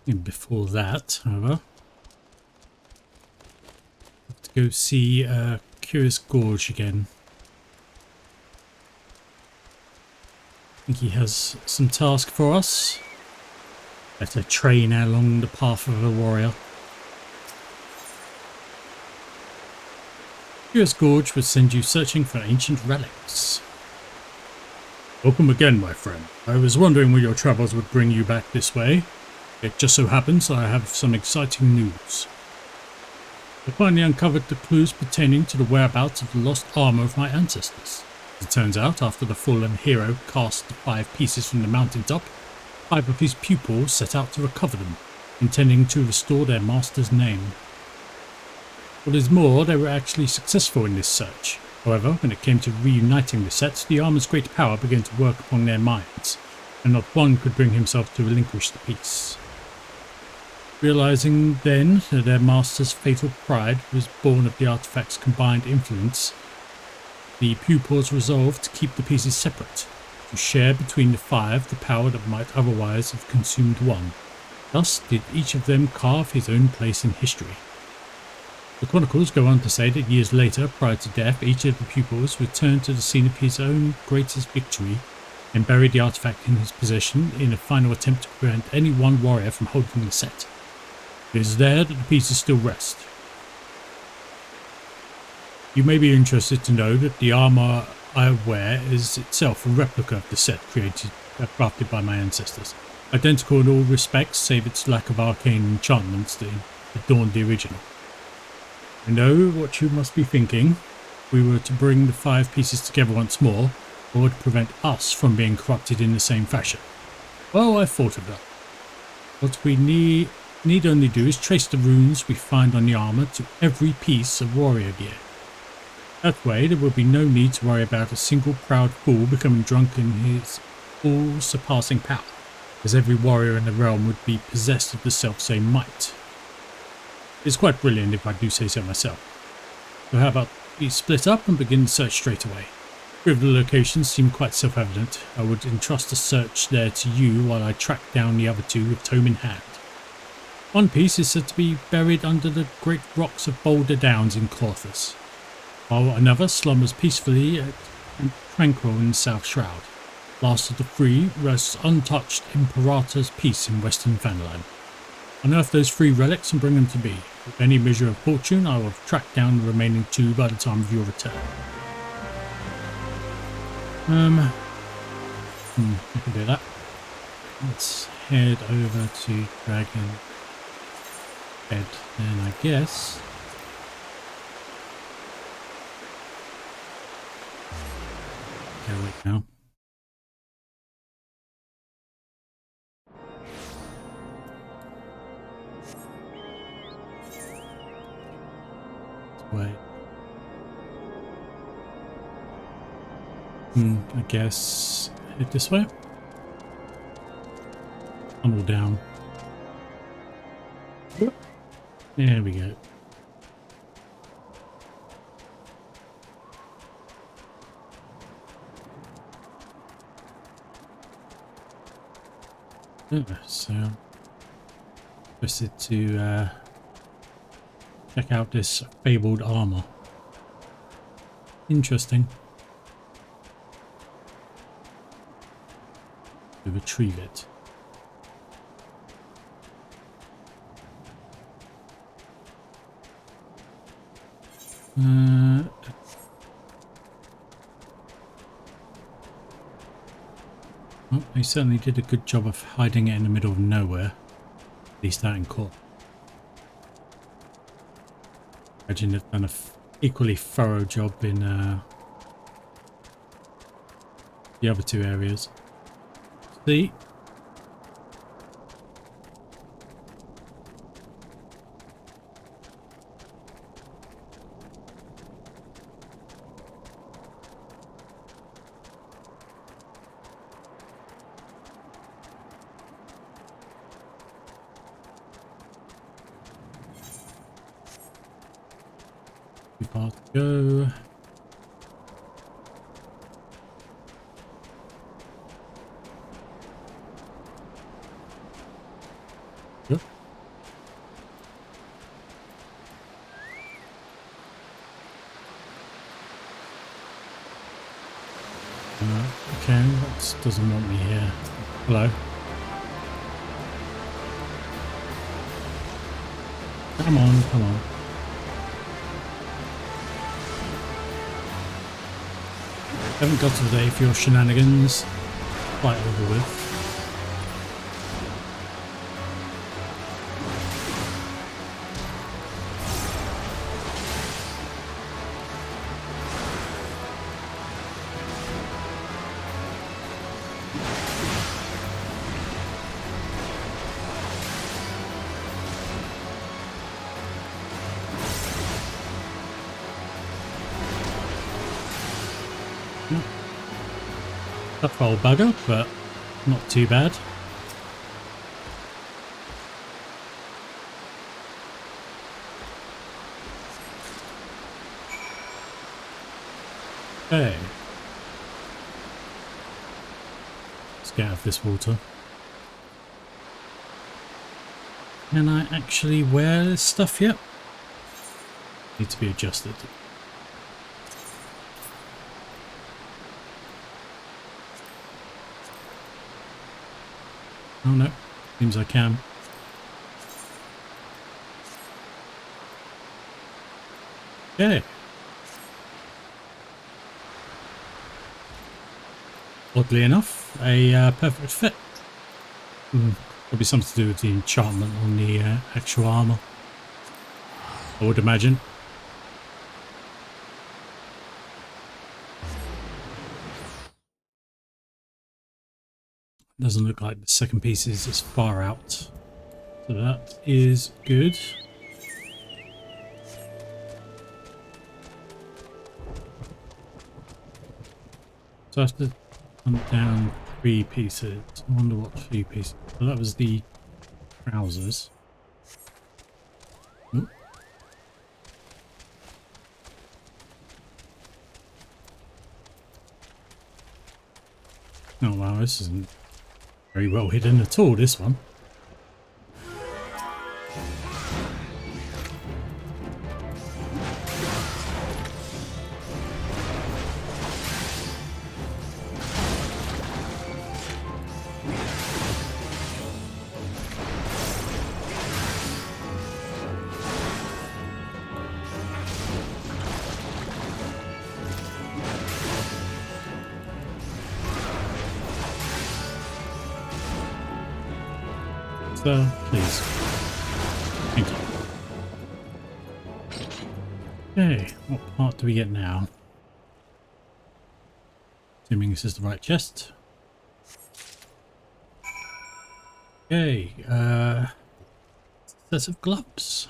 And before that, however, I have to go see Curious Gorge again. I think he has some task for us. Better train along the path of a warrior. Curious Gorge would send you searching for ancient relics. Welcome again, my friend. I was wondering where your travels would bring you back this way. It just so happens I have some exciting news. I finally uncovered the clues pertaining to the whereabouts of the lost armor of my ancestors. As it turns out, after the fallen hero cast the 5 pieces from the mountaintop, 5 of his pupils set out to recover them, intending to restore their master's name. What is more, they were actually successful in this search. However, when it came to reuniting the set, the armor's great power began to work upon their minds, and not one could bring himself to relinquish the piece. Realizing then that their master's fatal pride was born of the artifact's combined influence, the pupils resolved to keep the pieces separate, to share between the 5 the power that might otherwise have consumed one. Thus did each of them carve his own place in history. The chronicles go on to say that years later, prior to death, each of the pupils returned to the scene of his own greatest victory and buried the artifact in his possession in a final attempt to prevent any one warrior from holding the set. It is there that the pieces still rest. You may be interested to know that the armor I wear is itself a replica of the set crafted by my ancestors, identical in all respects save its lack of arcane enchantments that adorned the original. I know what you must be thinking. If we were to bring the 5 pieces together once more, what would prevent us from being corrupted in the same fashion? Well, I thought of that. What we need only do is trace the runes we find on the armor to every piece of warrior gear. That way there will be no need to worry about a single proud fool becoming drunk in his all-surpassing power, as every warrior in the realm would be possessed of the selfsame might. It's quite brilliant if I do say so myself. So how about we split up and begin the search straight away? 3 of the locations seem quite self-evident. I would entrust the search there to you while I track down the other 2 with tome in hand. One piece is said to be buried under the great rocks of Boulder Downs in Clothis, while another slumbers peacefully and tranquil in the South Shroud. Last of the 3 rests untouched Imperator's Peace in Western Vanland. Unearth those 3 relics and bring them to me. With any measure of fortune, I will track down the remaining 2 by the time of your return. I can do that. Let's head over to Dragon Head then, I guess. Okay, wait now. Wait. I guess head this way. Tunnel down. There we go. So interested to check out this fabled armor. Interesting. To retrieve it. Well, they certainly did a good job of hiding it in the middle of nowhere. At least out in court. Imagine they've done an equally thorough job in the other 2 areas. See? Too far to go. Yep. Okay, that doesn't want me here. Hello. Come on, come on. Haven't got to the day for your shenanigans. Quite over with. Tough old bugger, but not too bad. Okay. Let's get out of this water. Can I actually wear this stuff yet? Need to be adjusted. Oh no, seems I can. Okay. Oddly enough, a perfect fit. Probably something to do with the enchantment on the actual armor, I would imagine. Doesn't look like the second piece is as far out, so that is good. So I have to hunt down 3 pieces. I wonder what 3 pieces. So that was the trousers. Ooh. Oh wow, this isn't very well hidden at all, this one. So, please. Thank you. Okay, what part do we get now? Assuming this is the right chest. Okay, sets of gloves.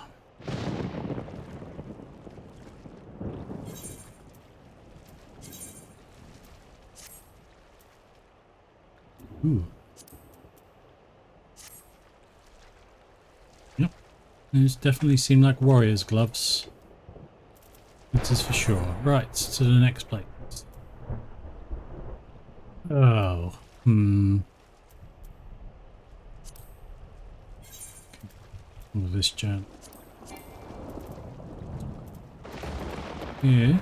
Ooh. Yep, those definitely seem like warriors' gloves. That is for sure. Right, to the next place. Oh, all this junk. Yeah.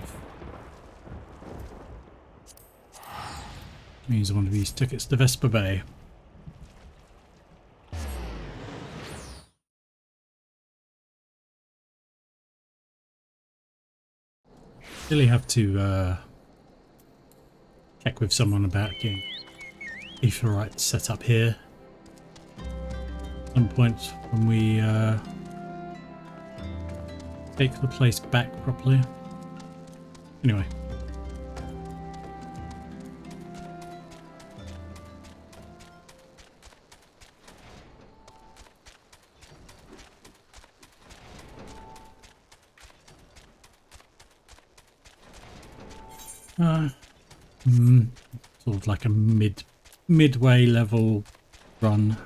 Means one of these tickets to Vesper Bay. Really have to check with someone about getting Aetherite set up here. At some point when we take the place back properly. Anyway. Sort of like a midway level run.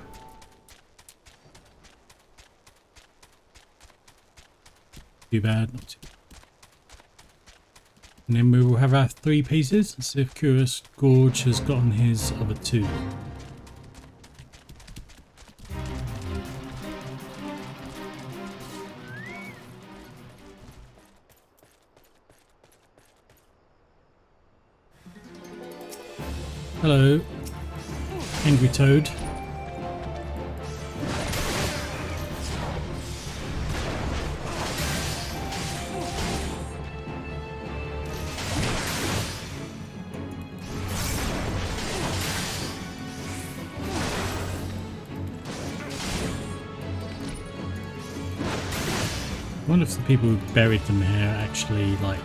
Too bad, not too bad. And then we will have our 3 pieces. Let's see if Curious Gorge has gotten his other 2. Hello, angry toad. I wonder if the people who buried them here actually like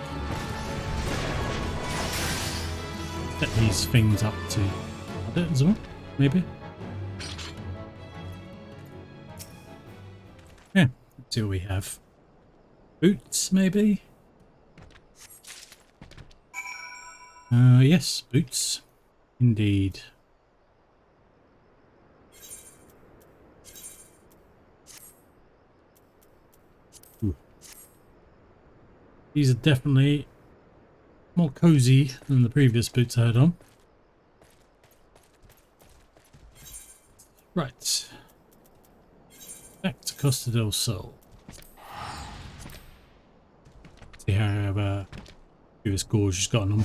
set these things up to it as well, maybe. Yeah, let's see what we have. Boots, maybe? Yes, boots. Indeed. Ooh. These are definitely more cozy than the previous boots I had on. Right. Back to Costa del Sol. See how this gorge has gotten on.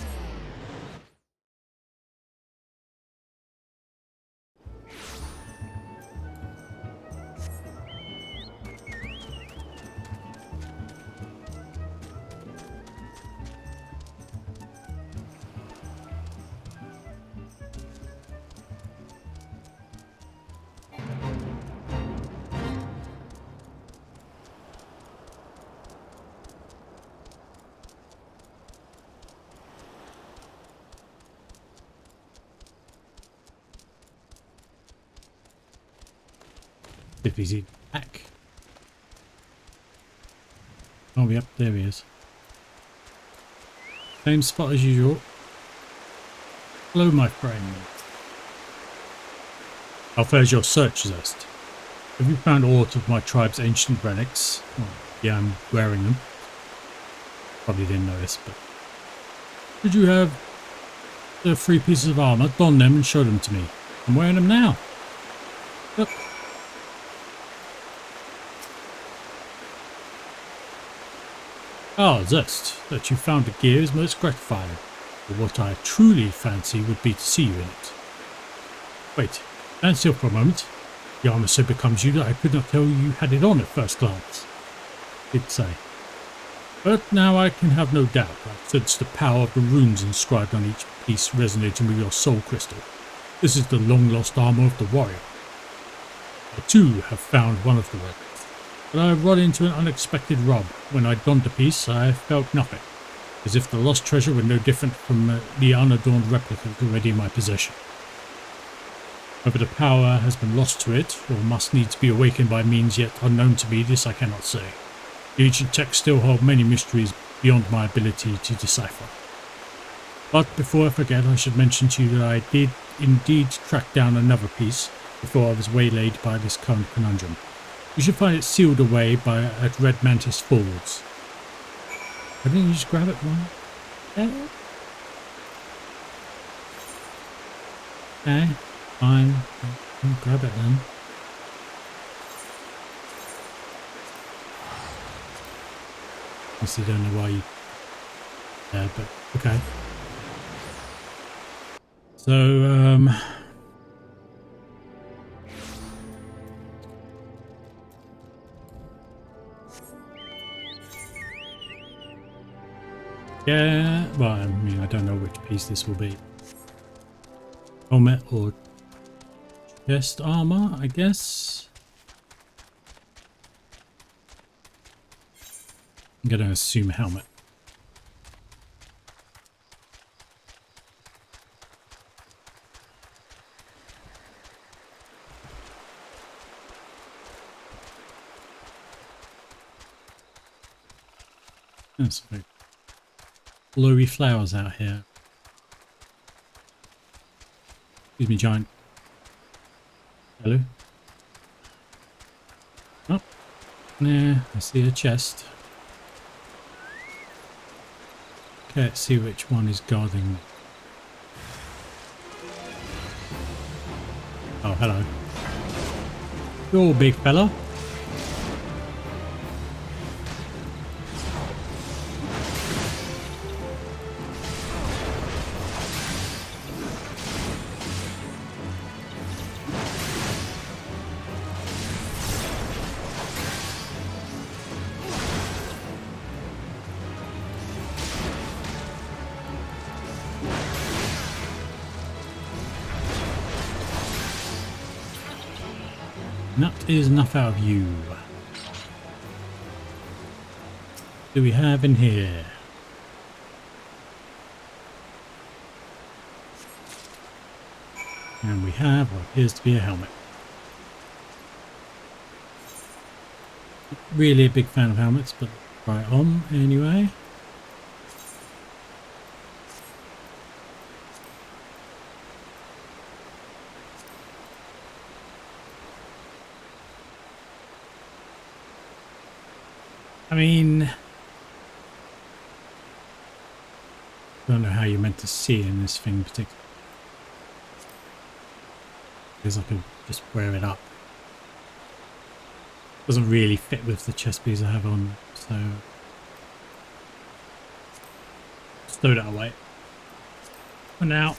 If he's back. Oh, yep, there he is. Same spot as usual. Hello, my friend. How fares your search, Zest? Have you found aught of my tribe's ancient relics? Well, yeah, I'm wearing them. Probably didn't notice, but... Did you have the 3 pieces of armor? Don them and show them to me. I'm wearing them now. Yep. Ah, Zest, that you found the gear is most gratifying, but what I truly fancy would be to see you in it. Wait, stand still for a moment. The armor so becomes you that I could not tell you had it on at first glance. Did say. But now I can have no doubt. I sense the power of the runes inscribed on each piece resonating with your soul crystal. This is the long-lost armor of the warrior. I too have found one of the relics. But I run into an unexpected rub. When I donned the piece, I felt nothing, as if the lost treasure were no different from the unadorned replicas already in my possession. Whether the power has been lost to it, or must needs be awakened by means yet unknown to me, this I cannot say. The ancient texts still hold many mysteries beyond my ability to decipher. But before I forget, I should mention to you that I did indeed track down another piece before I was waylaid by this current conundrum. You should find it sealed away at Red Mantis Falls. Why didn't you just grab it, one? Yeah. Okay, fine. I'll grab it then. Obviously don't know why you... Yeah, but okay. So, yeah, well, I mean, I don't know which piece this will be. Helmet or chest armor, I guess. I'm going to assume helmet. That's very glowy flowers out here. Excuse me, giant. Hello? Oh, yeah, I see a chest. Okay, let's see which one is guarding me. Oh, hello. You're a big fella. And that is enough out of you. What do we have in here? And we have what appears to be a helmet. Not really a big fan of helmets, but try it on anyway. I mean, I don't know how you're meant to see in this thing particularly. Because I could just wear it up. Doesn't really fit with the chest piece I have on, so stow that away. For now,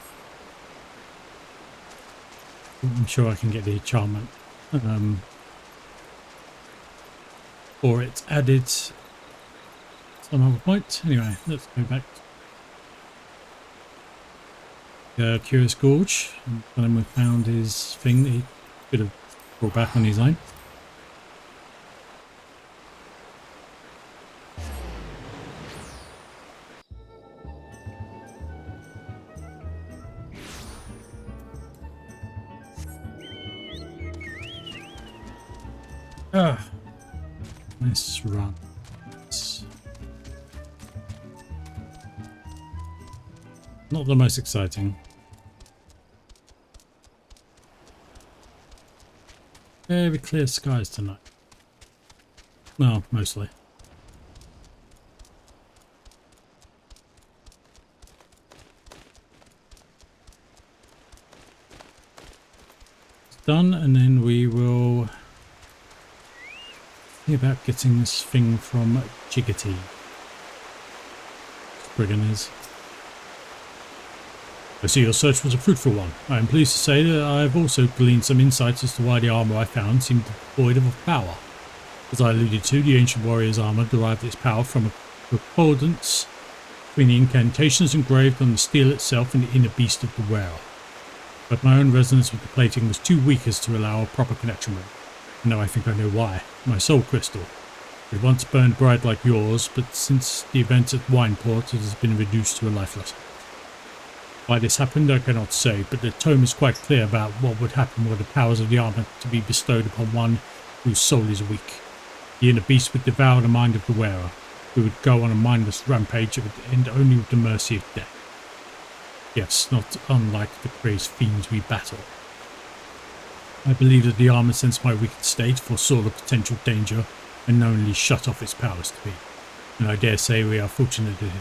I'm sure I can get the enchantment or it's added some other point. Anyway, let's go back. Curious Gorge. And then we found his thing that he could have brought back on his own. Let's run. Not the most exciting. Very clear skies tonight. Well, mostly. It's done, and then we will see about getting this thing from Jiggity. Brigand is. I see your search was a fruitful one. I am pleased to say that I have also gleaned some insights as to why the armour I found seemed devoid of power. As I alluded to, the ancient warrior's armour derived its power from a concordance between the incantations engraved on the steel itself and the inner beast of the wearer. But my own resonance with the plating was too weak as to allow a proper connection with it. And now I think I know why. My soul crystal. It once burned bright like yours, but since the events at Wineport it has been reduced to a lifeless. Why this happened I cannot say, but the tome is quite clear about what would happen were the powers of the armour to be bestowed upon one whose soul is weak. The inner beast would devour the mind of the wearer, who would go on a mindless rampage that would end only with the mercy of death. Yes, not unlike the crazed fiends we battle. I believe that the armour sensed my wicked state, foresaw the potential danger, and knowingly shut off its powers to be. And I dare say we are fortunate in it.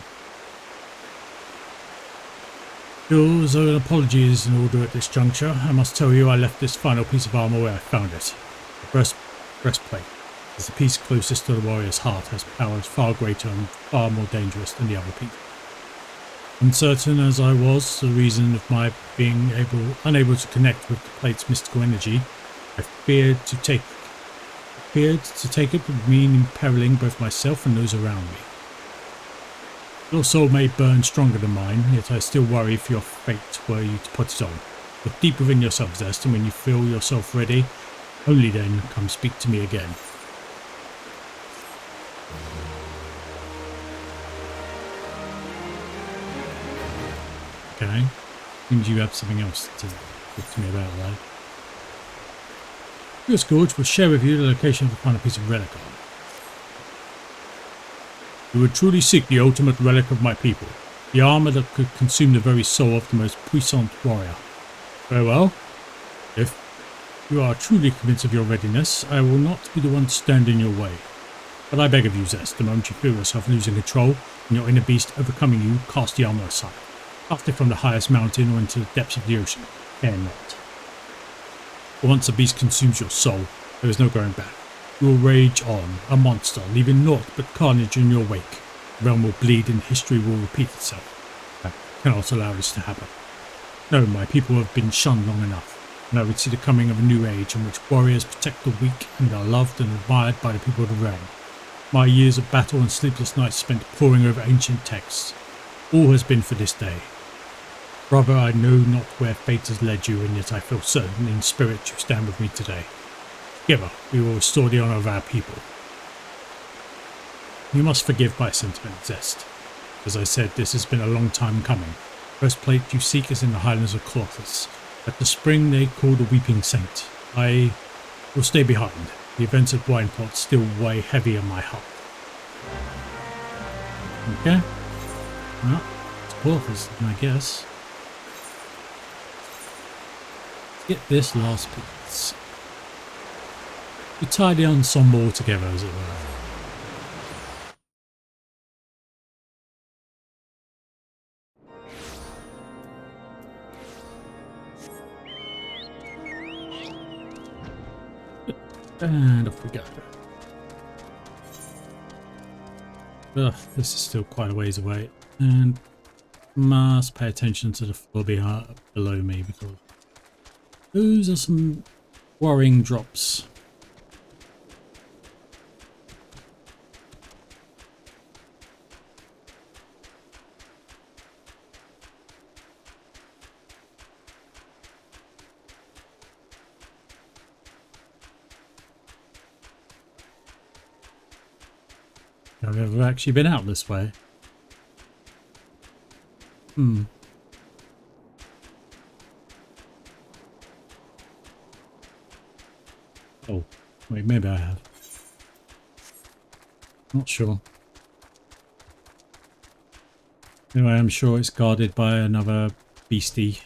Yours an apology is in order at this juncture. I must tell you I left this final piece of armour where I found it. The breastplate. As the piece closest to the warrior's heart has powers far greater and far more dangerous than the other piece. Uncertain as I was the reason of my being unable to connect with the plate's mystical energy, I feared to take it would mean imperiling both myself and those around me. Your soul may burn stronger than mine, yet I still worry for your fate were you to put it on. Look deep within yourself, Zest, and when you feel yourself ready, only then come speak to me again. Okay. Seems you have something else to talk to me about, right? Your Scourge will share with you the location of the final piece of relic armor. You would truly seek the ultimate relic of my people, the armor that could consume the very soul of the most puissant warrior. Very well. If you are truly convinced of your readiness, I will not be the one to stand in your way. But I beg of you, Zest, the moment you feel yourself losing control and your inner beast overcoming you, cast the armor aside. Cast it from the highest mountain or into the depths of the ocean. Care not. For once the beast consumes your soul, there is no going back. You will rage on, a monster, leaving naught but carnage in your wake. The realm will bleed and history will repeat itself. I cannot allow this to happen. No, my people have been shunned long enough, and I would see the coming of a new age in which warriors protect the weak and are loved and admired by the people of the realm. My years of battle and sleepless nights spent poring over ancient texts. All has been for this day. Brother, I know not where fate has led you, and yet I feel certain in spirit you stand with me today. Together, we will restore the honor of our people. You must forgive my sentiment, Zest. As I said, this has been a long time coming. First plate you seek is in the highlands of Clothis. At the spring they call the Weeping Saint. I will stay behind. The events at Winepot still weigh heavy on my heart. Okay. Well, it's Clothis, I guess. Get this last piece. We tie the ensemble together, as it were. And off we go. Ugh, this is still quite a ways away. And must pay attention to the floor below me because those are some worrying drops. I've ever actually been out this way. Oh, wait, maybe I have. Not sure. Anyway, I'm sure it's guarded by another beastie.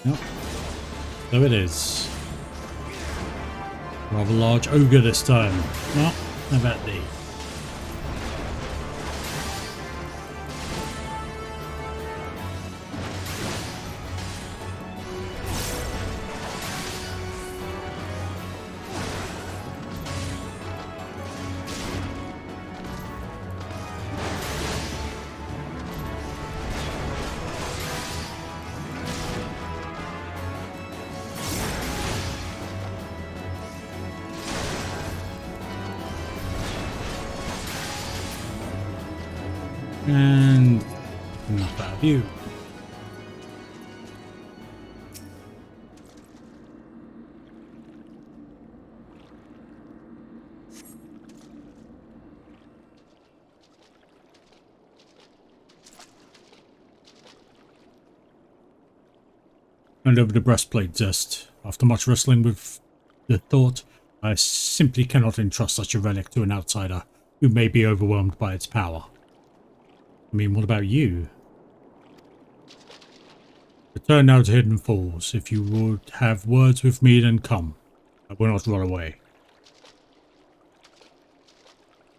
Yep. So it is. Rather large ogre this time. Well, how about thee? And not out of view. And over the breastplate, Zest. After much wrestling with the thought, I simply cannot entrust such a relic to an outsider who may be overwhelmed by its power. I mean, what about you? Return now to Hidden Falls. If you would have words with me, then come. I will not run away.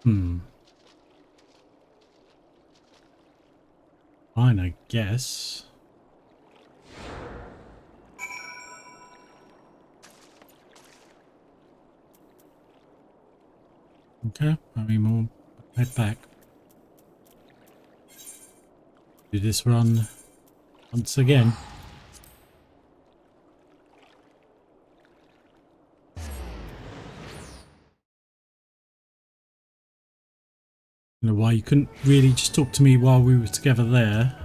Fine, I guess. Okay, I mean, we'll head back. Do this run once again. I don't know why you couldn't really just talk to me while we were together there.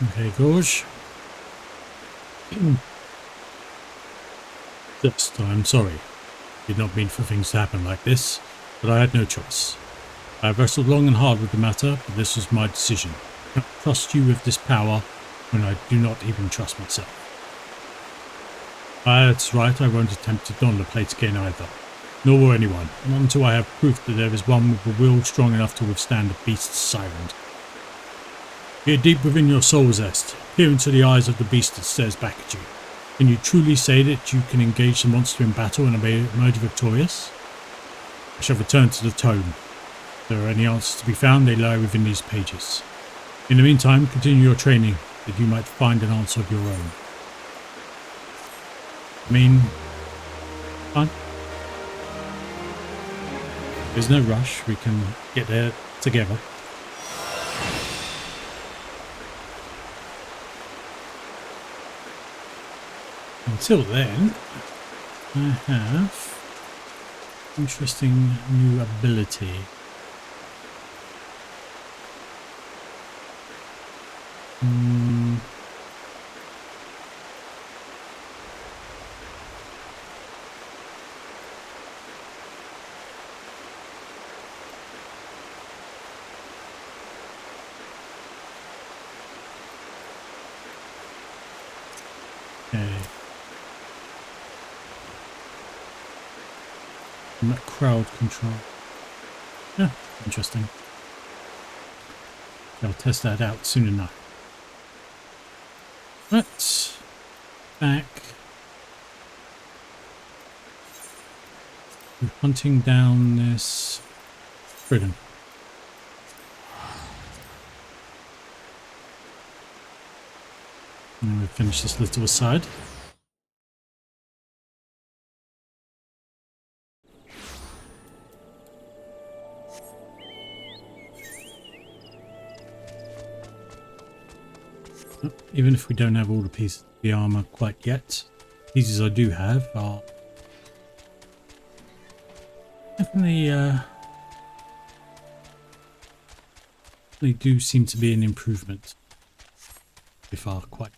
Okay, Gorge. This time, sorry. Did not mean for things to happen like this, but I had no choice. I have wrestled long and hard with the matter, but this was my decision. I cannot trust you with this power when I do not even trust myself. That's right, I won't attempt to don the plate again either. Nor will anyone, not until I have proof that there is one with a will strong enough to withstand the beast's siren. Peer deep within your soul zest. Peer into the eyes of the beast that stares back at you. Can you truly say that you can engage the monster in battle and emerge victorious? I shall return to the tome. If there are any answers to be found, they lie within these pages. In the meantime, continue your training, that you might find an answer of your own. I mean, fine. There's no rush. We can get there together. Until then, I have interesting new ability. Okay. Crowd control. Yeah, interesting. I'll test that out soon enough. But back to hunting down this brigand. And we'll finish this little aside. Even if we don't have all the pieces of the armor quite yet, pieces I do have are definitely they do seem to be an improvement. If are quite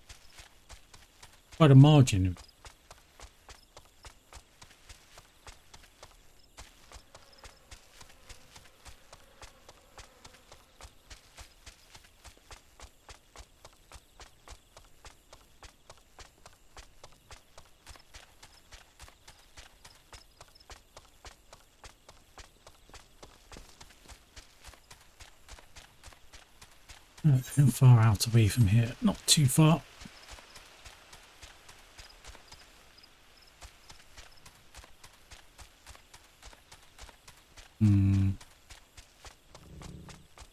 a margin. How far out are we from here? Not too far.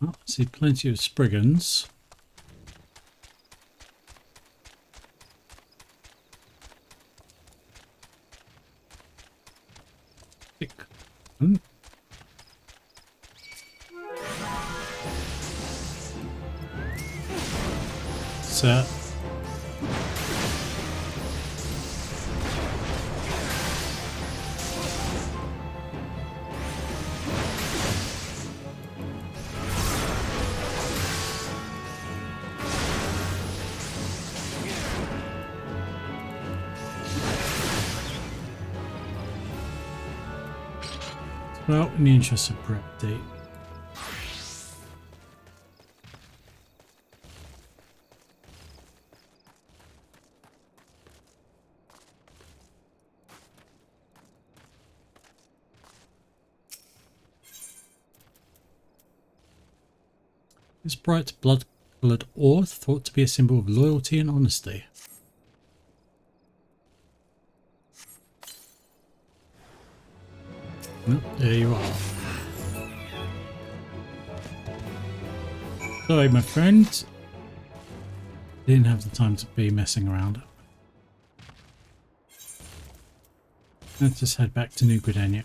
Oh, see plenty of Spriggans. So well, in the interest of brevity, this bright blood-coloured ore thought to be a symbol of loyalty and honesty. Well, there you are. Sorry, my friend. Didn't have the time to be messing around. Let's just head back to New Gridania.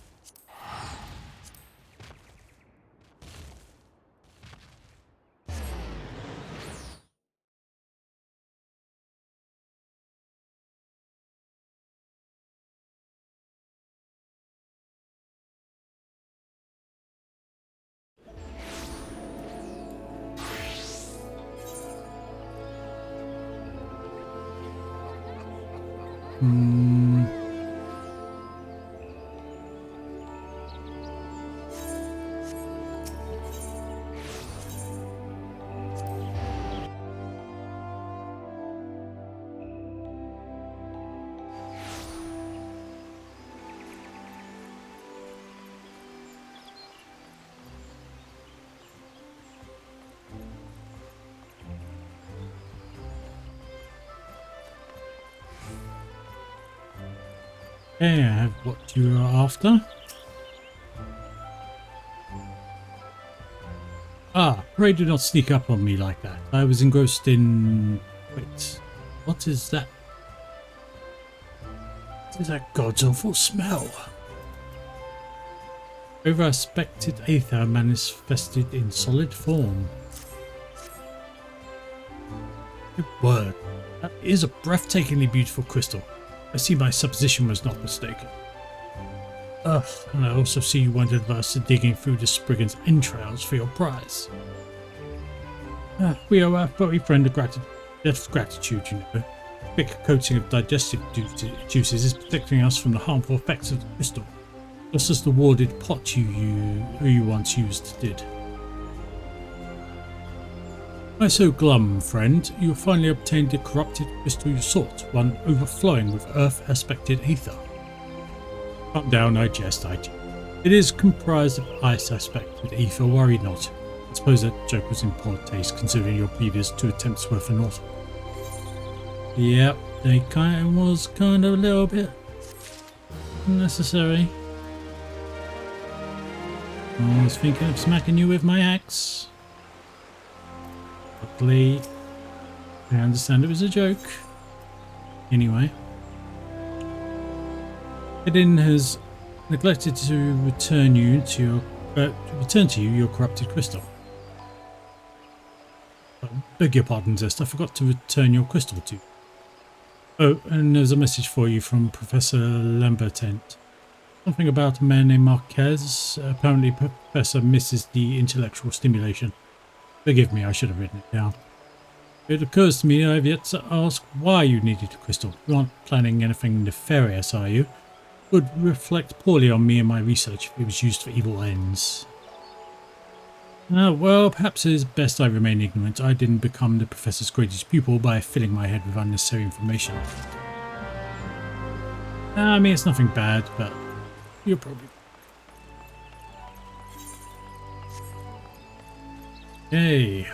Okay, I have what you are after. Ah, pray do not sneak up on me like that. I was engrossed in... Wait, what is that? What is that god's awful smell? Over-aspected aether manifested in solid form. Good word. That is a breathtakingly beautiful crystal. I see my supposition was not mistaken. Ugh, and I also see you weren't adverse to digging through the Spriggan's entrails for your prize. We owe our furry friend a debt of gratitude, you know. A thick coating of digestive juices is protecting us from the harmful effects of the crystal, just as the warded pot you once used did. Why so glum, friend? You have finally obtained the corrupted crystal you sought, one overflowing with earth-aspected aether. Calm down, I jest. It is comprised of ice-aspected aether, worry not. I suppose that joke was in poor taste, considering your previous 2 attempts were for naught. Yep, they was kind of a little bit unnecessary. I was thinking of smacking you with my axe. Luckily, I understand it was a joke. Anyway. Edin has neglected to return to you your corrupted crystal. Beg your pardon, Zest. I forgot to return your crystal to you. Oh, and there's a message for you from Professor Lambertent. Something about a man named Marquez. Apparently, Professor misses the intellectual stimulation. Forgive me, I should have written it down. It occurs to me I have yet to ask why you needed a crystal. You aren't planning anything nefarious, are you? Would reflect poorly on me and my research if it was used for evil ends. Well, perhaps it is best I remain ignorant. I didn't become the professor's greatest pupil by filling my head with unnecessary information. I mean, it's nothing bad, but you're probably... Hey.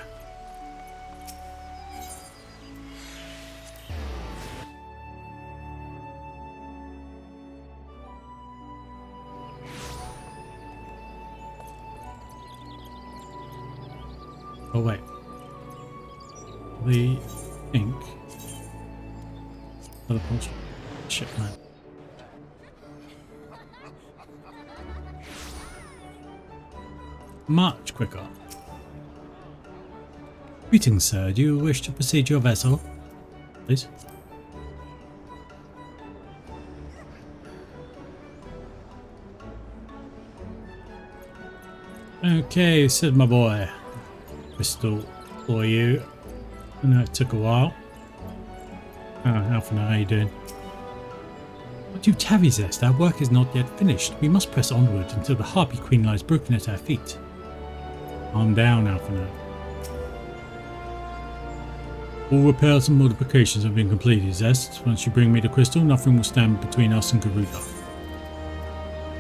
Oh wait, the ink. Other post. Shit, man. Much quicker. Greetings, sir. Do you wish to proceed your vessel, please? Okay, said my boy. Crystal for you. I know it took a while. Oh, Alpha, how are you doing? What do you tarry, Zest? Our work is not yet finished. We must press onward until the Harpy Queen lies broken at our feet. Calm down, Alpha. All repairs and modifications have been completed, Zest. Once you bring me the crystal, nothing will stand between us and Garuda.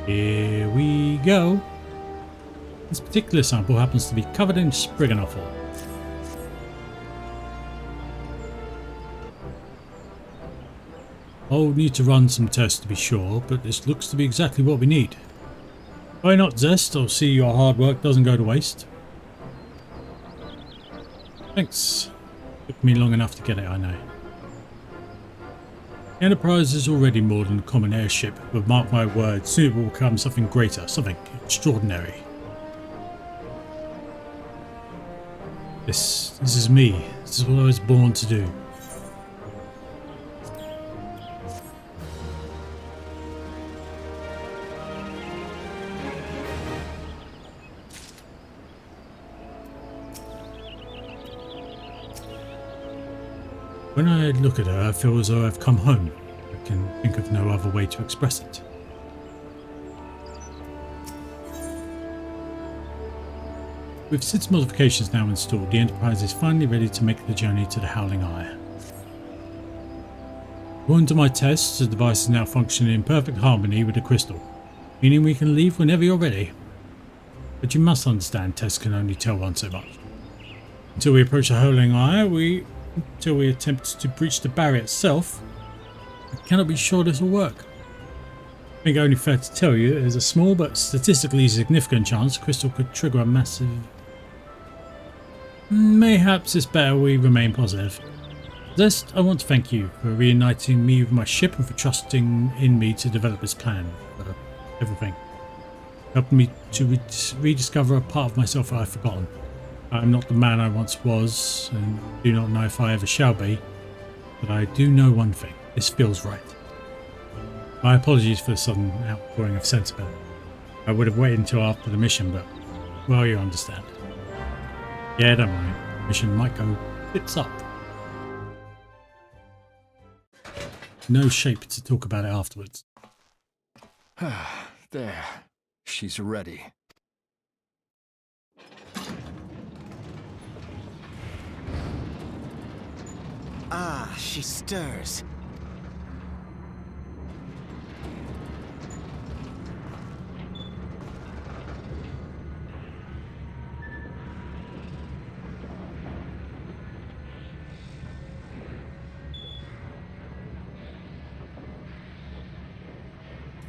Here we go. This particular sample happens to be covered in Spriganoffle. I'll need to run some tests to be sure, but this looks to be exactly what we need. Why not, Zest? I'll see your hard work doesn't go to waste. Thanks. Took me long enough to get it, I know. The Enterprise is already more than a common airship, but mark my words, soon it will become something greater, something extraordinary. This is me. This is what I was born to do. When I look at her, I feel as though I've come home. I can think of no other way to express it. With 6 modifications now installed, the Enterprise is finally ready to make the journey to the Howling Eye. According to my tests, the device is now functioning in perfect harmony with the crystal, meaning we can leave whenever you're ready. But you must understand, tests can only tell one so much. Until we approach the Howling Eye, until we attempt to breach the barrier itself, I cannot be sure this will work. think only fair to tell you there's a small but statistically significant chance the crystal could trigger a massive... Mayhaps it's better we remain positive. First, I want to thank you for reuniting me with my ship and for trusting in me to develop this plan for everything. Helping me to rediscover a part of myself that I've forgotten. I'm not the man I once was, and do not know if I ever shall be, but I do know one thing. This feels right. My apologies for the sudden outpouring of sentiment. I would have waited until after the mission, but, well, you understand. Yeah, don't worry. The mission might go tits up. No shape to talk about it afterwards. There. She's ready. Ah, she stirs.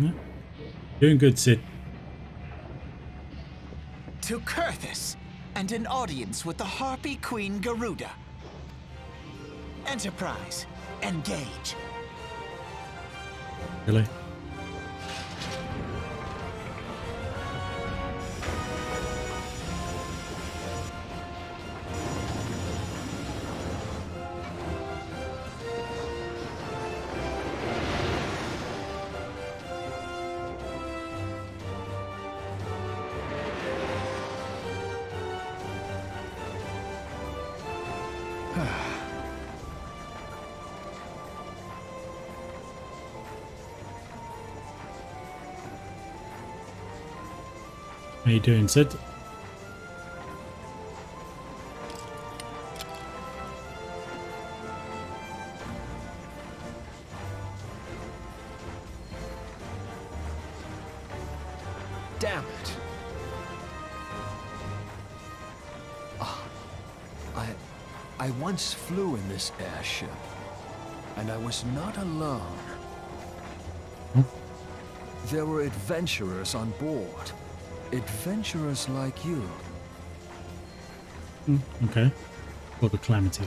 Yeah. Doing good, Sid. To Kurthus, and an audience with the Harpy Queen Garuda. Enterprise, engage. Really? How you doing, Sid? Damn it. I once flew in this airship, and I was not alone. There were adventurers on board. Adventurers like you. Okay. For the calamity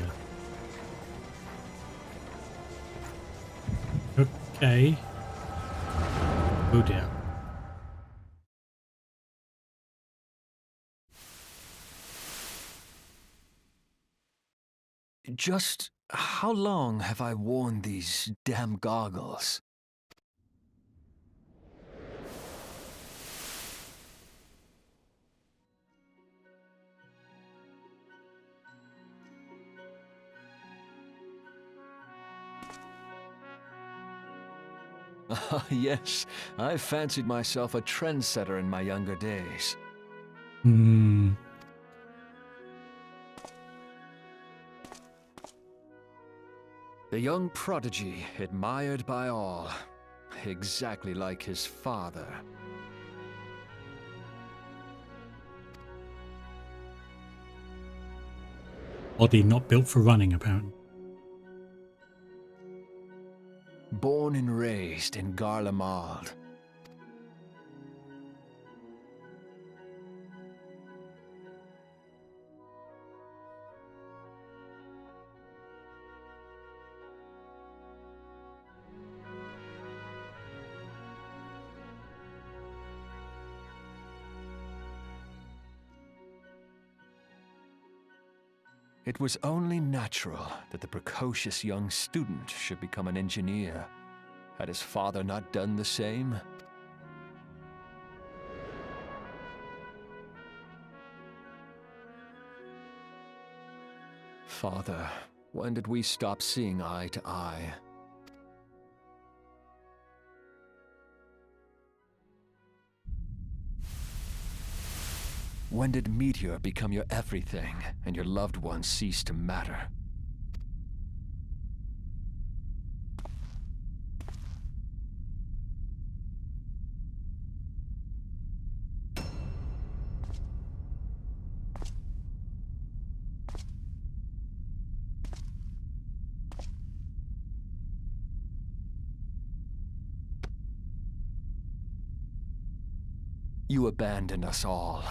there. Okay. Oh dear. Just how long have I worn these damn goggles? Yes, I fancied myself a trendsetter in my younger days. The young prodigy, admired by all, exactly like his father. Body not built for running, apparently. Born and raised in Garlemald. It was only natural that the precocious young student should become an engineer. Had his father not done the same? Father, when did we stop seeing eye to eye? When did Meteor become your everything, and your loved ones cease to matter? You abandoned us all,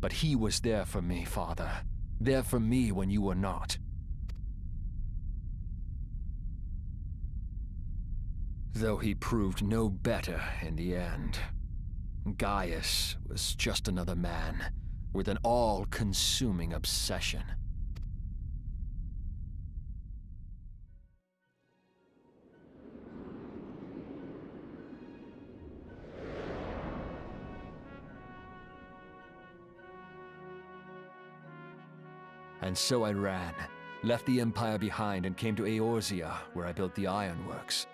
but he was there for me, Father. There for me when you were not. Though he proved no better in the end. Gaius was just another man, with an all-consuming obsession. And so I ran, left the Empire behind and came to Eorzea, where I built the ironworks.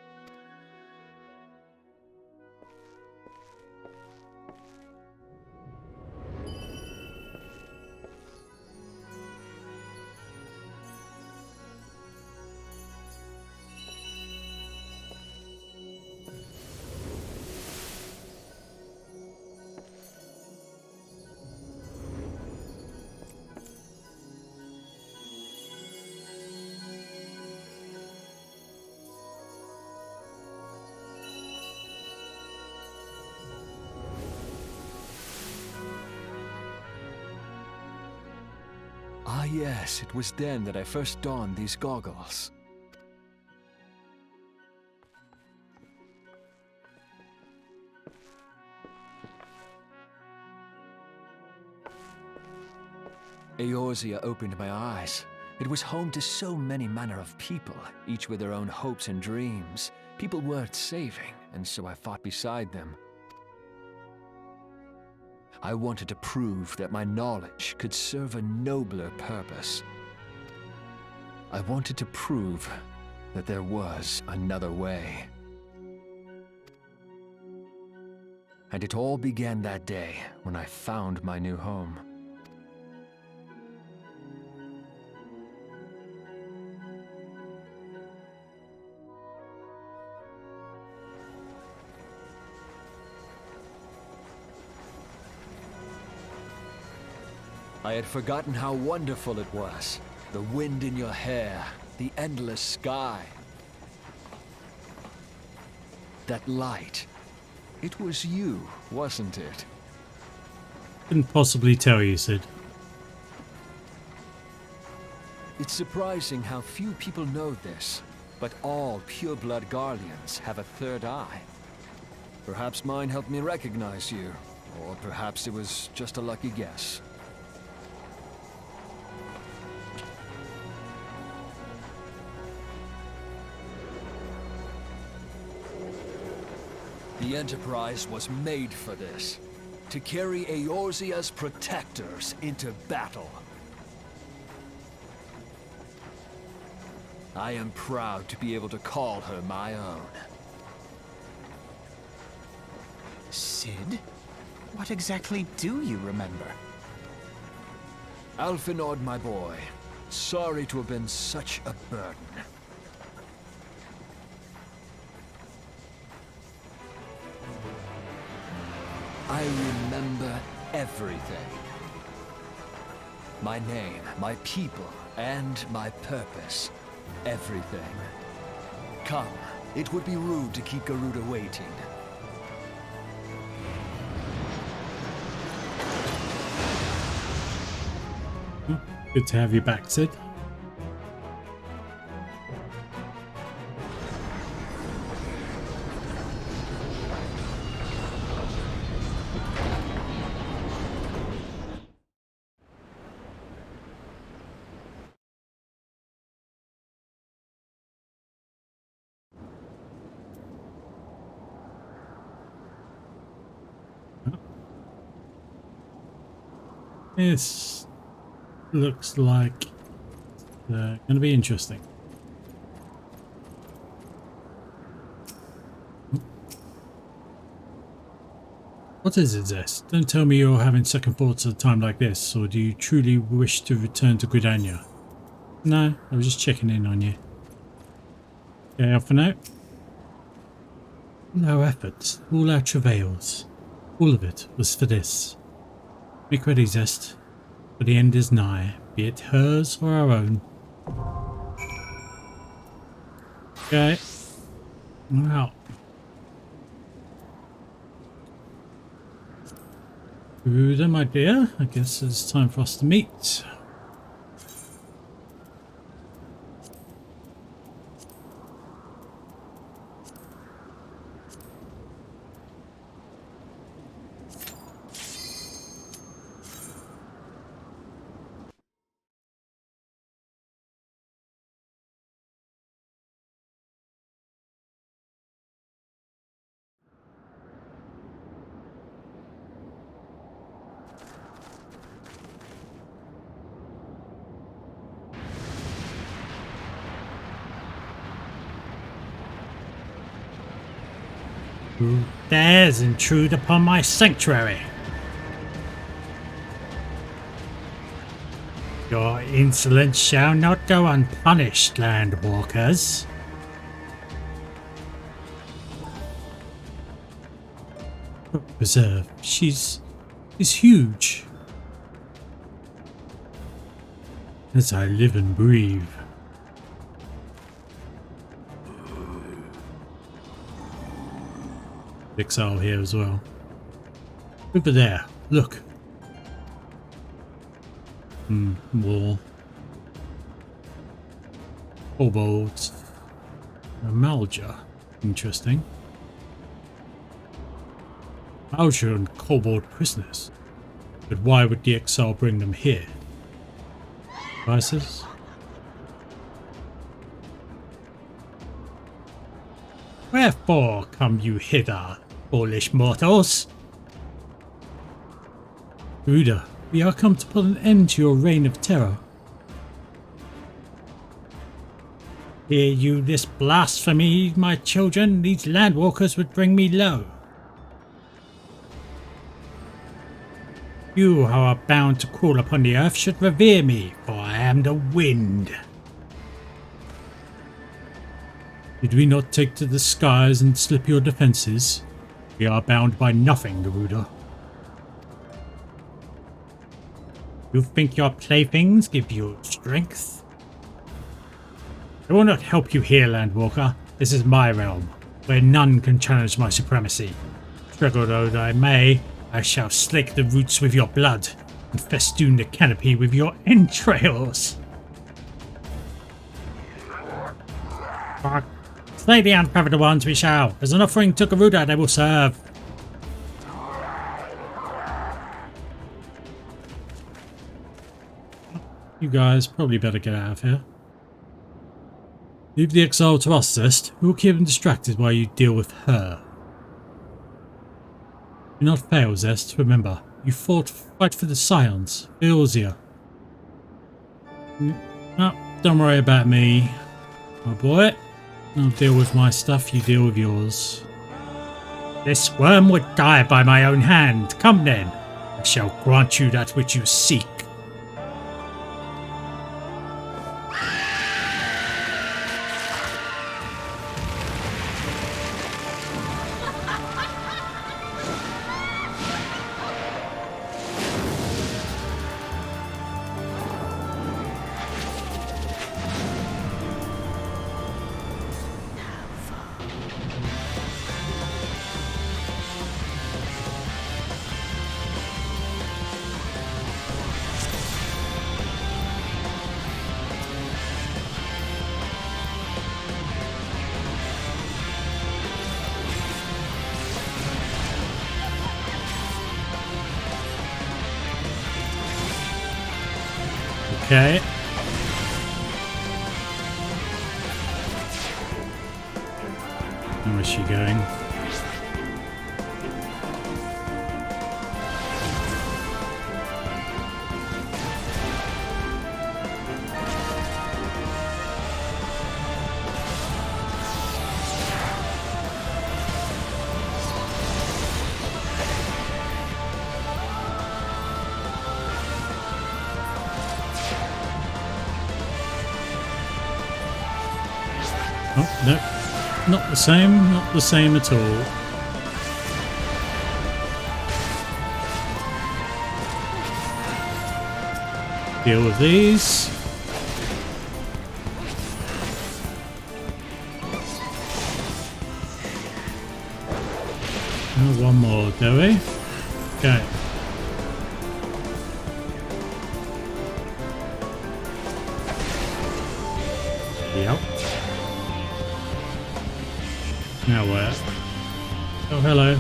Ah yes, it was then that I first donned these goggles. Eorzea opened my eyes. It was home to so many manner of people, each with their own hopes and dreams. People worth saving, and so I fought beside them. I wanted to prove that my knowledge could serve a nobler purpose. I wanted to prove that there was another way. And it all began that day when I found my new home. I had forgotten how wonderful it was. The wind in your hair, the endless sky. That light. It was you, wasn't it? Couldn't possibly tell you, Sid. It's surprising how few people know this, but all pureblood Garleans have a third eye. Perhaps mine helped me recognize you, or perhaps it was just a lucky guess. The Enterprise was made for this, to carry Eorzea's protectors into battle. I am proud to be able to call her my own. Sid? What exactly do you remember? Alphinaud, my boy. Sorry to have been such a burden. I remember everything. My name, my people, and my purpose. Everything. Come, it would be rude to keep Garuda waiting. Good to have you back, Sid. This looks like going to be interesting. What is it, Zest? Don't tell me you're having second thoughts at a time like this, or do you truly wish to return to Gridania? No, I was just checking in on you. Okay, off and out. All our efforts, all our travails, all of it was for this. Make ready, Zest, for the end is nigh, be it hers or our own. Okay. Wow. Ruda, my dear, I guess it's time for us to meet. Who dares intrude upon my sanctuary? Your insolence shall not go unpunished, landwalkers. Preserve. She's huge. As I live and breathe. Exile here as well. Over there, look. Wall. Kobolds. Malja. Interesting. Malja and kobold prisoners. But why would the exile bring them here? Prices? Wherefore come you hither, foolish mortals? Ruda, we are come to put an end to your reign of terror. Hear you this blasphemy, my children? These landwalkers would bring me low. You who are bound to crawl upon the earth should revere me, for I am the wind. Did we not take to the skies and slip your defences? We are bound by nothing, Garuda. You think your playthings give you strength? I will not help you here, Landwalker. This is my realm, where none can challenge my supremacy. Struggle though I may, I shall slake the roots with your blood and festoon the canopy with your entrails. Slay the unfeathered ones we shall. As an offering to Garuda they will serve. You guys probably better get out of here. Leave the exile to us, Zest. We will keep them distracted while you deal with her. Do not fail, Zest. Remember, you fight for the Scions, Eorzea. No, don't worry about me, my boy. I'll deal with my stuff, you deal with yours. This worm would die by my own hand. Come then, I shall grant you that which you seek. Okay. Where's she going? Oh, no, not the same at all. Deal with these. Oh, one more, do we? Okay. Yep. Now where? Oh, hello.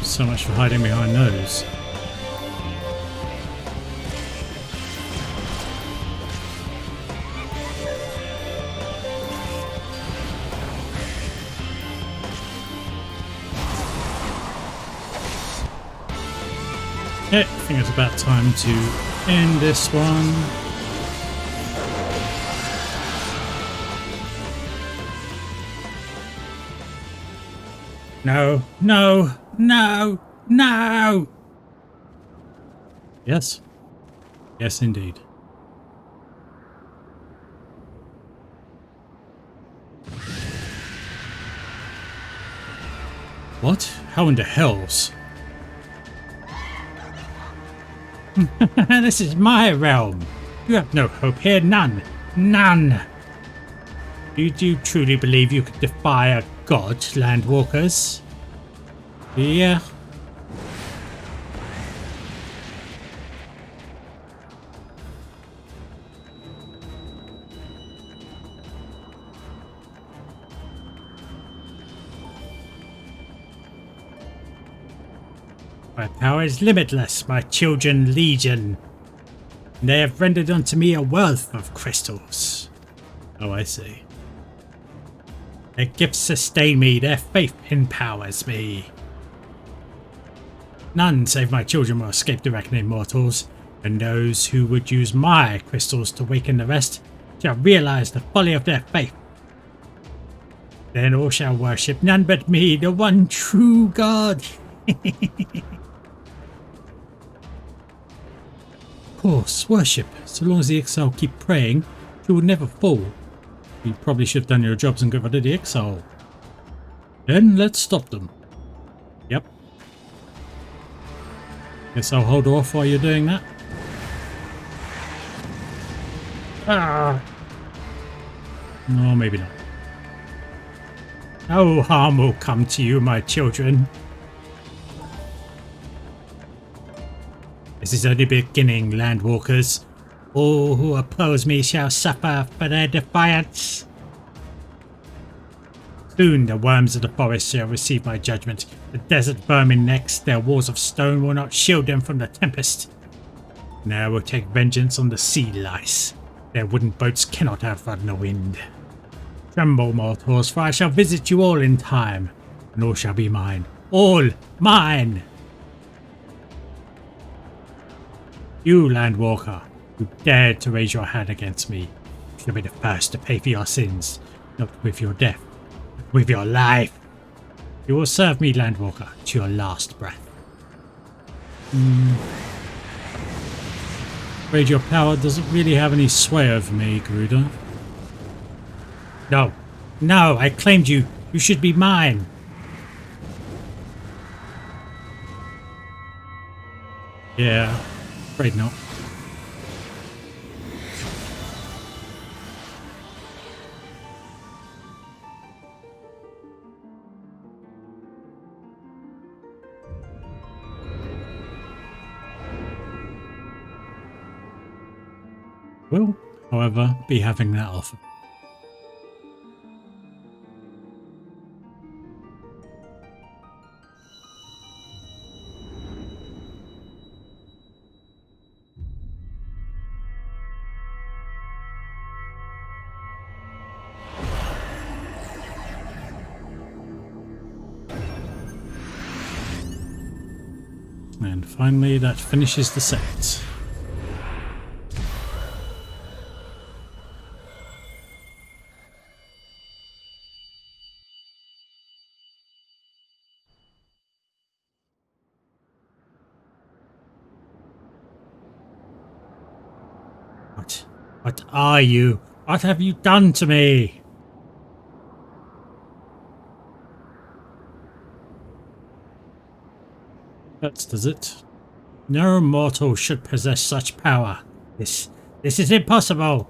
So much for hiding behind those. I think it's about time to end this one. No, no, no, no! Yes. Yes, indeed. What? How in the hells? This is my realm. You have no hope here. None. None. Do you truly believe you could defy a god, landwalkers? Yeah. My power is limitless, my children legion. And they have rendered unto me a wealth of crystals. Oh, I see. Their gifts sustain me, their faith empowers me. None save my children will escape the reckoning, mortals, and those who would use my crystals to waken the rest shall realize the folly of their faith. Then all shall worship none but me, the one true God. Of course, worship. So long as the exile keep praying, she will never fall. You probably should have done your jobs and got rid of the exile. Then let's stop them. Yep. Guess I'll hold off while you're doing that. Ah. No, maybe not. No harm will come to you, my children. This is only beginning, landwalkers. All who oppose me shall suffer for their defiance. Soon the worms of the forest shall receive my judgment. The desert vermin next, their walls of stone will not shield them from the tempest. Now I will take vengeance on the sea lice. Their wooden boats cannot outrun the wind. Tremble, mortals, for I shall visit you all in time, and all shall be mine. All mine! You, landwalker, who dared to raise your hand against me, shall be the first to pay for your sins, not with your death, but with your life. You will serve me, landwalker, to your last breath. Afraid your power doesn't really have any sway over me, Garuda. No, no, I claimed you. You should be mine. Yeah, afraid not. Will, however, be having that offer. And finally, that finishes the set. What are you? What have you done to me? That does it. No mortal should possess such power. This is impossible.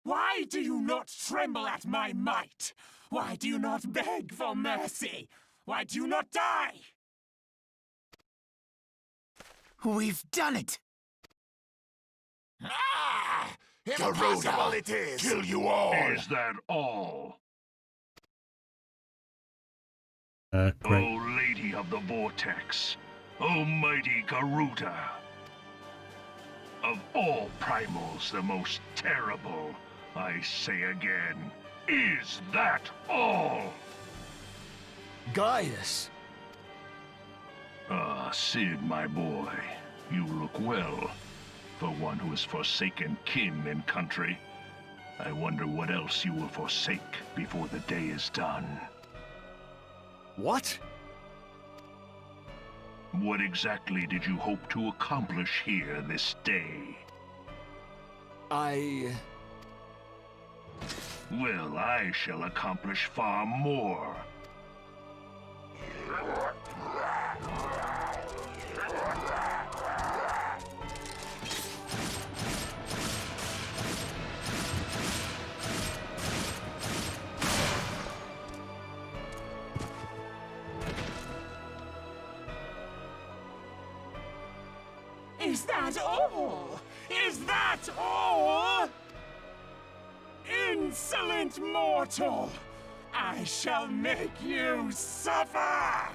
Why do you not tremble at my might? Why do you not beg for mercy? Why do you not die? We've done it! Ah! Impossible it is! Kill you all! Is that all? Great. O Lady of the Vortex, O mighty Garuda, of all primals the most terrible, I say again, is that all? Gaius! Ah, Sid, my boy, you look well. For one who has forsaken kin and country, I wonder what else you will forsake before the day is done. What? What exactly did you hope to accomplish here this day? Well, I shall accomplish far more. Is that all? Is that all? Insolent mortal! I shall make you suffer!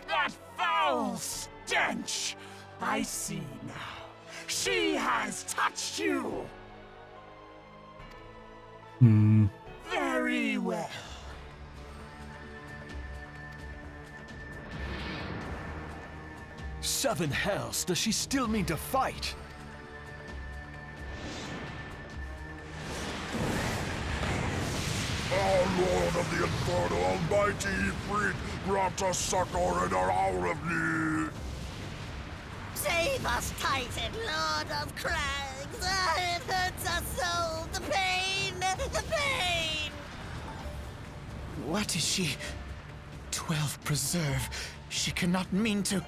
That foul stench! I see now. She has touched you! Very well. Seven hells, does she still mean to fight? Our Lord of the Inferno Almighty Ifrit, grant us succor in our hour of need. Save us, Titan, Lord of Crags! It hurts us so! The pain! The pain! What is she? 12 preserve. She cannot mean to...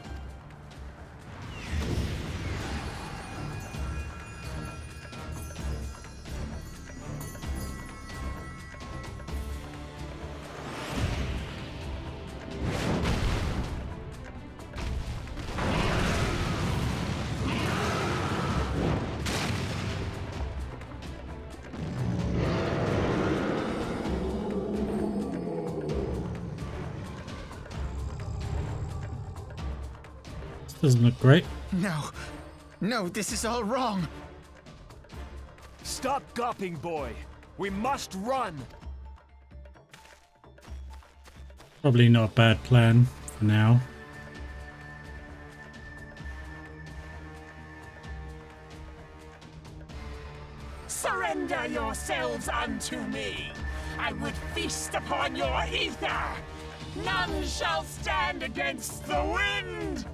Doesn't look great. No. No, this is all wrong. Stop gawping, boy. We must run. Probably not a bad plan for now. Surrender yourselves unto me. I would feast upon your ether. None shall stand against the wind.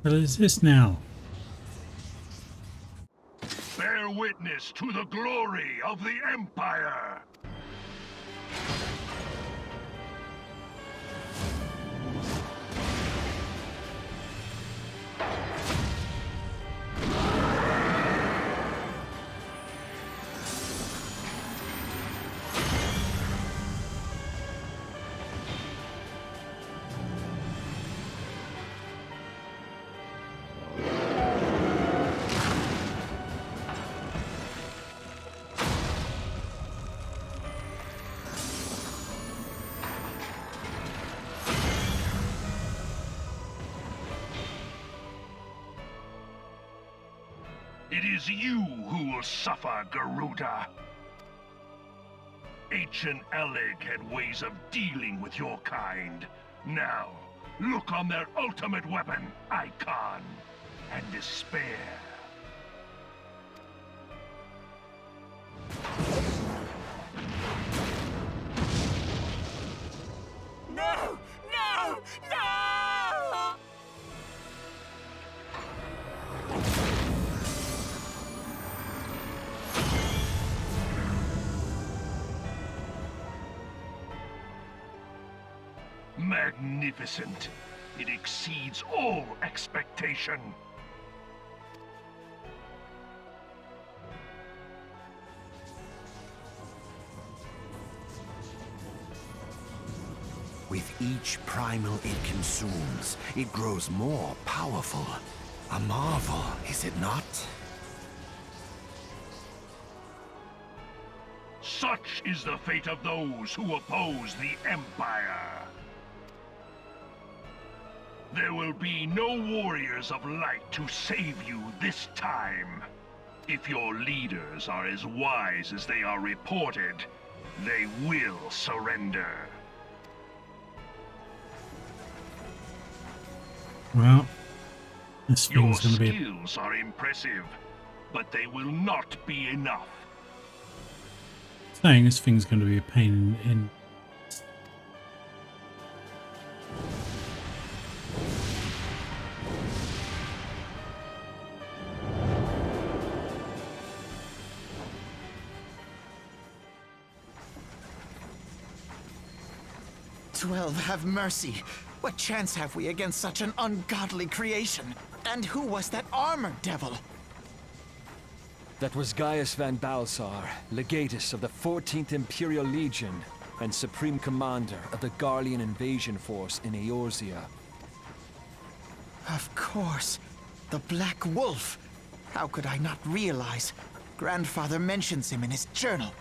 What is this now? Bear witness to the glory of the Empire! It is you who will suffer, Garuda. Ancient Alec had ways of dealing with your kind. Now, look on their ultimate weapon, Icon, and despair. No! No! No! Magnificent. It exceeds all expectation. With each primal it consumes, it grows more powerful. A marvel, is it not? Such is the fate of those who oppose the Empire. There will be no warriors of light to save you this time. If your leaders are as wise as they are reported, they will surrender. Well, this Your thing's going to be... skills are impressive, but they will not be enough. Saying this thing's going to be a pain in... 12, have mercy. What chance have we against such an ungodly creation? And who was that armored devil? That was Gaius van Balsar, legatus of the 14th Imperial Legion and Supreme Commander of the Garlean invasion force in Eorzea. Of course. The Black Wolf. How could I not realize? Grandfather mentions him in his journal.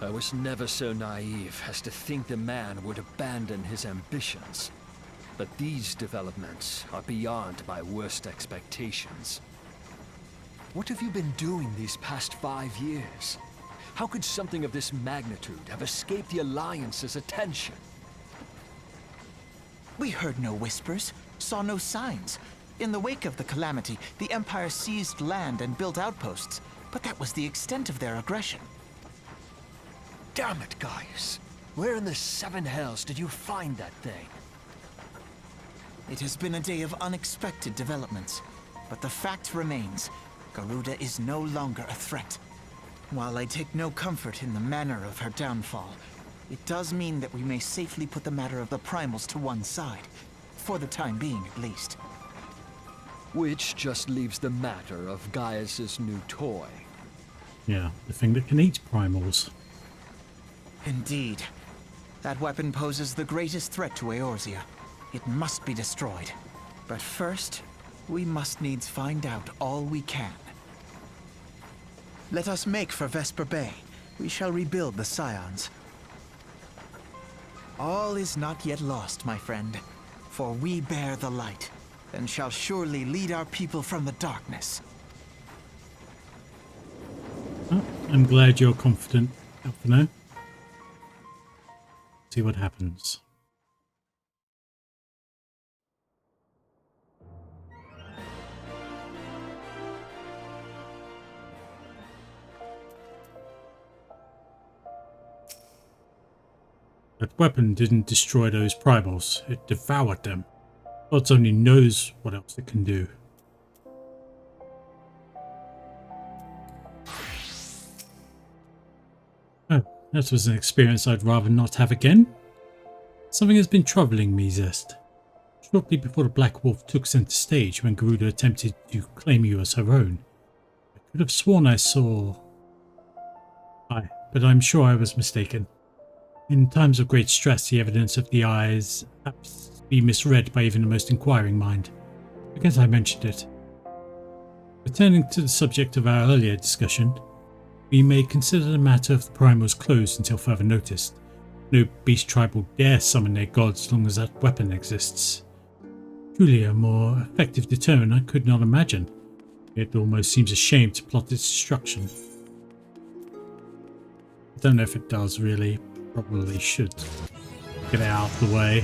I was never so naive as to think the man would abandon his ambitions. But these developments are beyond my worst expectations. What have you been doing these past 5 years? How could something of this magnitude have escaped the Alliance's attention? We heard no whispers, saw no signs. In the wake of the calamity, the Empire seized land and built outposts, but that was the extent of their aggression. Damn it, Gaius. Where in the seven hells did you find that thing? It has been a day of unexpected developments, but the fact remains, Garuda is no longer a threat. While I take no comfort in the manner of her downfall, it does mean that we may safely put the matter of the primals to one side, for the time being at least. Which just leaves the matter of Gaius's new toy. Yeah, the thing that can eat primals. Indeed. That weapon poses the greatest threat to Eorzea. It must be destroyed. But first, we must needs find out all we can. Let us make for Vesper Bay. We shall rebuild the Scions. All is not yet lost, my friend. For we bear the light, and shall surely lead our people from the darkness. Oh, I'm glad you're confident, Alphino. See what happens. That weapon didn't destroy those primals, it devoured them. God only knows what else it can do. Oh, that was an experience I'd rather not have again. Something has been troubling me, Zest. Shortly before the Black Wolf took center stage when Garuda attempted to claim you as her own, I could have sworn I saw... but I'm sure I was mistaken. In times of great stress, the evidence of the eyes apt to be misread by even the most inquiring mind. I guess I mentioned it. Returning to the subject of our earlier discussion, we may consider the matter of the primals closed until further notice. No beast tribe will dare summon their gods as long as that weapon exists. Truly a more effective deterrent I could not imagine. It almost seems a shame to plot its destruction. I don't know if it does really. Probably should get it out of the way.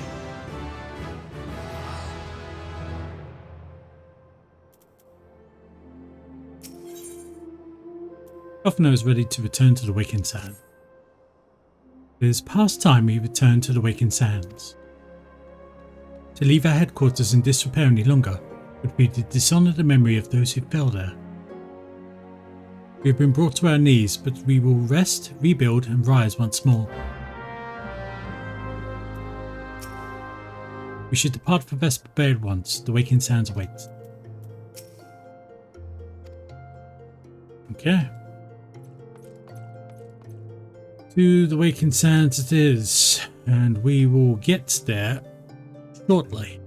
Alphino is ready to return to the Waking Sand. It is past time we return to the Waking Sands. To leave our headquarters in disrepair any longer would be to dishonour the memory of those who fell there. We have been brought to our knees, but we will rest, rebuild and rise once more. We should depart for best prepared once. The waking sands awaits. Okay. To the waking sands it is, and we will get there shortly.